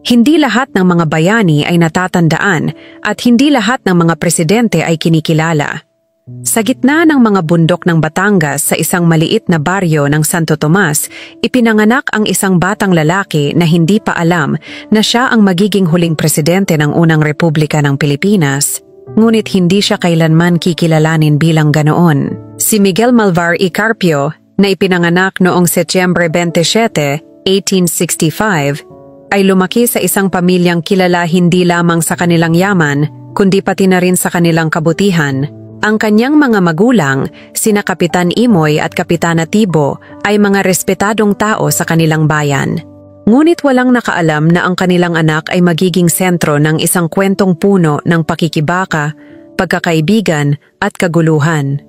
Hindi lahat ng mga bayani ay natatandaan at hindi lahat ng mga presidente ay kinikilala. Sa gitna ng mga bundok ng Batangas sa isang maliit na baryo ng Santo Tomas, ipinanganak ang isang batang lalaki na hindi pa alam na siya ang magiging huling presidente ng unang Republika ng Pilipinas. Ngunit hindi siya kailanman kikilalanin bilang ganoon. Si Miguel Malvar y Carpio, na ipinanganak noong Setyembre 27, 1865, ay lumaki sa isang pamilyang kilala hindi lamang sa kanilang yaman, kundi pati na rin sa kanilang kabutihan. Ang kanyang mga magulang, sina Kapitan Imoy at Kapitana Tibo, ay mga respetadong tao sa kanilang bayan. Ngunit walang nakaalam na ang kanilang anak ay magiging sentro ng isang kwentong puno ng pakikibaka, pagkakaibigan at kaguluhan.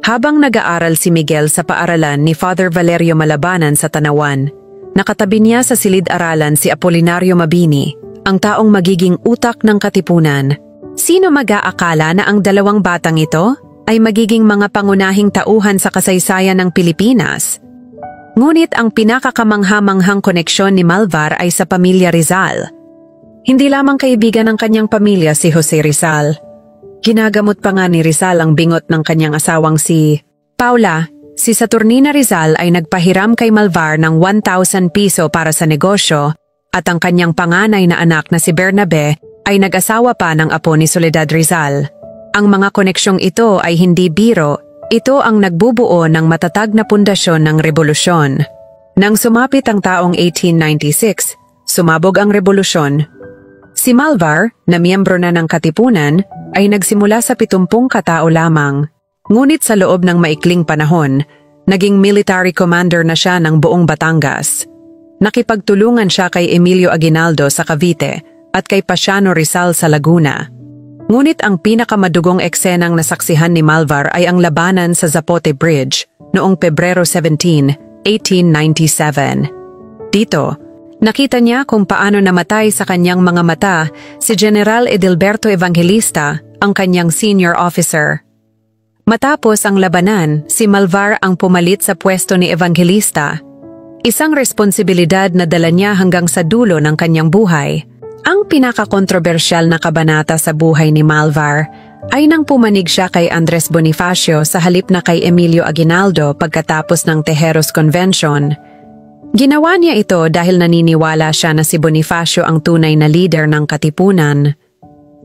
Habang nag-aaral si Miguel sa paaralan ni Father Valerio Malabanan sa Tanawan, nakatabi niya sa silid-aralan si Apolinario Mabini, ang taong magiging utak ng katipunan. Sino mag-aakala na ang dalawang batang ito ay magiging mga pangunahing tauhan sa kasaysayan ng Pilipinas? Ngunit ang pinakakamangha-manghang koneksyon ni Malvar ay sa pamilya Rizal. Hindi lamang kaibigan ng kanyang pamilya si Jose Rizal. Ginagamot pa nga ni Rizal ang bingot ng kanyang asawang si Paula. Si Saturnina Rizal ay nagpahiram kay Malvar ng 1,000 piso para sa negosyo at ang kanyang panganay na anak na si Bernabe ay nag-asawa pa ng apo ni Soledad Rizal. Ang mga koneksyong ito ay hindi biro, ito ang nagbubuo ng matatag na pundasyon ng rebolusyon. Nang sumapit ang taong 1896, sumabog ang rebolusyon. Si Malvar, na miyembro na ng Katipunan, ay nagsimula sa 70 katao lamang. Ngunit sa loob ng maikling panahon, naging military commander na siya ng buong Batangas. Nakipagtulungan siya kay Emilio Aguinaldo sa Cavite at kay Pasiano Rizal sa Laguna. Ngunit ang pinakamadugong eksenang nasaksihan ni Malvar ay ang labanan sa Zapote Bridge noong Pebrero 17, 1897. Dito, nakita niya kung paano namatay sa kanyang mga mata si General Edilberto Evangelista, ang kanyang senior officer. Matapos ang labanan, si Malvar ang pumalit sa pwesto ni Evangelista. Isang responsibilidad na dala niya hanggang sa dulo ng kanyang buhay. Ang pinakakontrobersyal na kabanata sa buhay ni Malvar ay nang pumanig siya kay Andres Bonifacio sa halip na kay Emilio Aguinaldo pagkatapos ng Tejeros Convention. Ginawa niya ito dahil naniniwala siya na si Bonifacio ang tunay na leader ng Katipunan.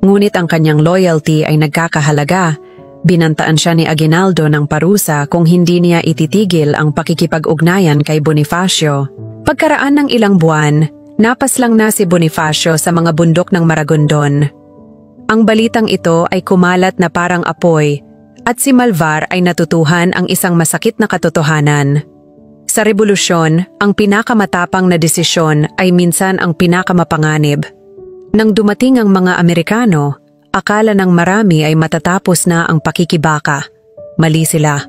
Ngunit ang kanyang loyalty ay nagkakahalaga. Binantaan siya ni Aguinaldo ng parusa kung hindi niya ititigil ang pakikipag-ugnayan kay Bonifacio. Pagkaraan ng ilang buwan, napaslang na si Bonifacio sa mga bundok ng Maragondon. Ang balitang ito ay kumalat na parang apoy at si Malvar ay natutuhan ang isang masakit na katotohanan. Sa rebolusyon, ang pinakamatapang na desisyon ay minsan ang pinakamapanganib. Nang dumating ang mga Amerikano, akala ng marami ay matatapos na ang pakikibaka. Mali sila.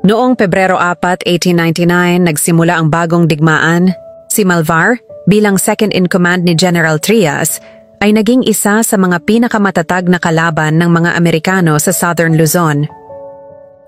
Noong Pebrero 4, 1899, nagsimula ang bagong digmaan. Si Malvar, bilang second in command ni General Trias, ay naging isa sa mga pinakamatatag na kalaban ng mga Amerikano sa Southern Luzon.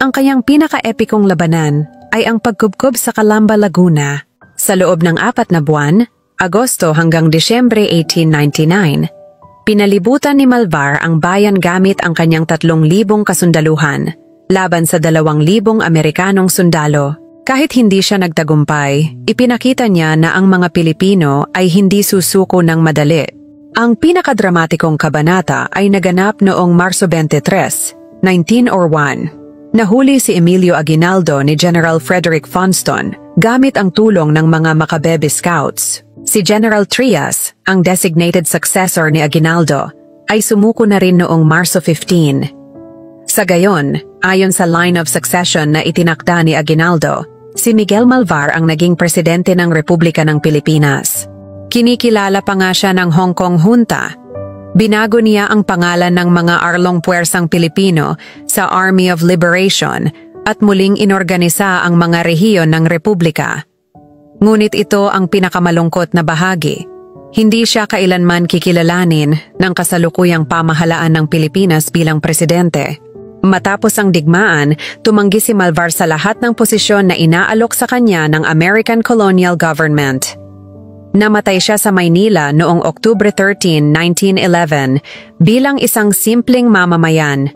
Ang kanyang pinaka-epikong labanan ay ang pagkubkob sa Calamba, Laguna. Sa loob ng 4 na buwan, Agosto hanggang Disyembre 1899, pinalibutan ni Malvar ang bayan gamit ang kanyang 3,000 kasundaluhan, laban sa 2,000 Amerikanong sundalo. Kahit hindi siya nagtagumpay, ipinakita niya na ang mga Pilipino ay hindi susuko ng madali. Ang pinakadramatikong kabanata ay naganap noong Marso 23, 1901. Nahuli si Emilio Aguinaldo ni General Frederick Funston gamit ang tulong ng mga Macabebe Scouts. Si General Trias, ang designated successor ni Aguinaldo, ay sumuko na rin noong Marso 15. Sa gayon, ayon sa line of succession na itinakda ni Aguinaldo, si Miguel Malvar ang naging presidente ng Republika ng Pilipinas. Kinikilala pa nga siya ng Hong Kong Junta. Binago niya ang pangalan ng mga arlong puwersang Pilipino sa Army of Liberation at muling inorganisa ang mga rehiyon ng Republika. Ngunit ito ang pinakamalungkot na bahagi. Hindi siya kailanman kikilalanin ng kasalukuyang pamahalaan ng Pilipinas bilang presidente. Matapos ang digmaan, tumanggi si Malvar sa lahat ng posisyon na inaalok sa kanya ng American Colonial Government. Namatay siya sa Maynila noong October 13, 1911 bilang isang simpleng mamamayan.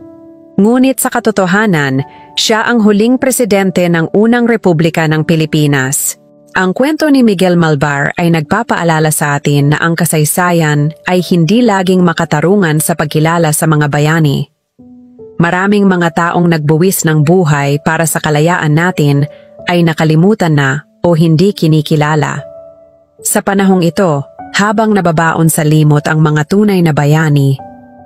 Ngunit sa katotohanan, siya ang huling presidente ng unang republika ng Pilipinas. Ang kwento ni Miguel Malvar ay nagpapaalala sa atin na ang kasaysayan ay hindi laging makatarungan sa pagkilala sa mga bayani. Maraming mga taong nagbuwis ng buhay para sa kalayaan natin ay nakalimutan na o hindi kinikilala. Sa panahong ito, habang nababaon sa limot ang mga tunay na bayani,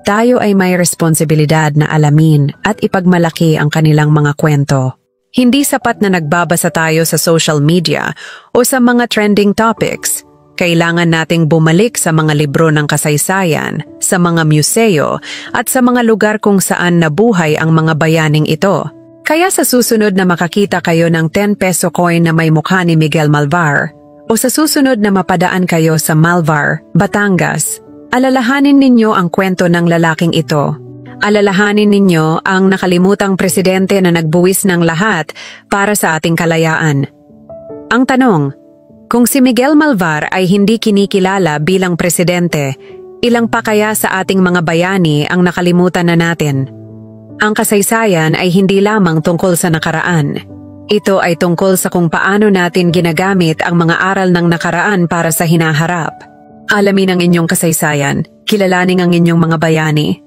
tayo ay may responsibilidad na alamin at ipagmalaki ang kanilang mga kwento. Hindi sapat na nagbabasa tayo sa social media o sa mga trending topics. Kailangan nating bumalik sa mga libro ng kasaysayan, sa mga museo, at sa mga lugar kung saan nabuhay ang mga bayaning ito. Kaya sa susunod na makakita kayo ng 10 peso coin na may mukha ni Miguel Malvar, o sa susunod na mapadaan kayo sa Malvar, Batangas, alalahanin ninyo ang kwento ng lalaking ito. Alalahanin ninyo ang nakalimutang presidente na nagbuwis ng lahat para sa ating kalayaan. Ang tanong, kung si Miguel Malvar ay hindi kinikilala bilang presidente, ilang pa kaya sa ating mga bayani ang nakalimutan na natin? Ang kasaysayan ay hindi lamang tungkol sa nakaraan. Ito ay tungkol sa kung paano natin ginagamit ang mga aral ng nakaraan para sa hinaharap. Alamin ang inyong kasaysayan, kilalanin ang inyong mga bayani,